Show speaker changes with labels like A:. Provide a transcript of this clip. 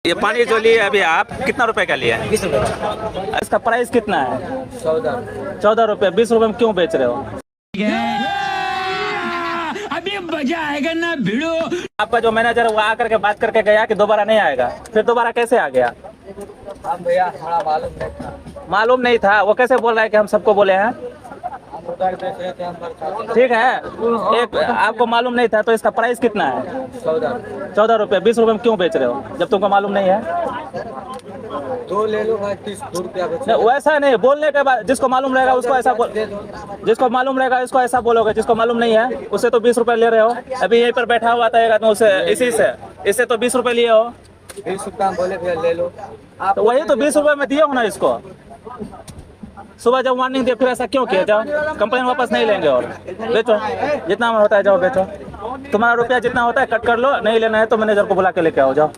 A: ये पानी जो लिए अभी आप कितना रुपए का लिया है?
B: 20 रुपये।
A: इसका प्राइस कितना है? 14 रुपये। 20 रुपये में क्यों बेच रहे हो?
C: अभी मजा आएगा ना भिड़ो।
A: आपका जो मैनेजर है वो आकर के बात करके गया कि दोबारा नहीं आएगा, फिर दोबारा कैसे आ गया?
B: हम भैया थोड़ा मालूम नहीं था।
A: मालूम नहीं था? वो कैसे बोल रहा है कि हम सबको बोले हैं?
B: हम उधर देख रहे थे, हम
A: ठीक है, एक आपको मालूम नहीं था तो इसका प्राइस कितना है? 14 रुपये। 20 रुपये में क्यों बेच रहे हो जब तुमको मालूम नहीं है?
B: दो ले लो भाई, 30 रुपया
A: नहीं, वैसा नहीं बोलने के बाद जिसको मालूम रहेगा उसको ऐसा बोल, जिसको मालूम रहेगा इसको ऐसा बोलोगे, जिसको मालूम नहीं है उससे तो 20 रुपये ले रहे हो। अभी यहीं पर बैठा हुआ था तो उसे इसी से इससे तो 20 रुपये लिए हो।
B: 20 रुपया बोले भैया ले लो आप।
A: तो वही तो 20 रुपये में दिए हो ना इसको। सुबह जब वार्निंग दिया फिर ऐसा क्यों किया? जाओ कंप्लेन वापस नहीं लेंगे और बेचो, जितना होता है जाओ बेचो। तुम्हारा रुपया जितना होता है कट कर लो, नहीं लेना है तो मैनेजर को बुला के लेके आओ, जाओ।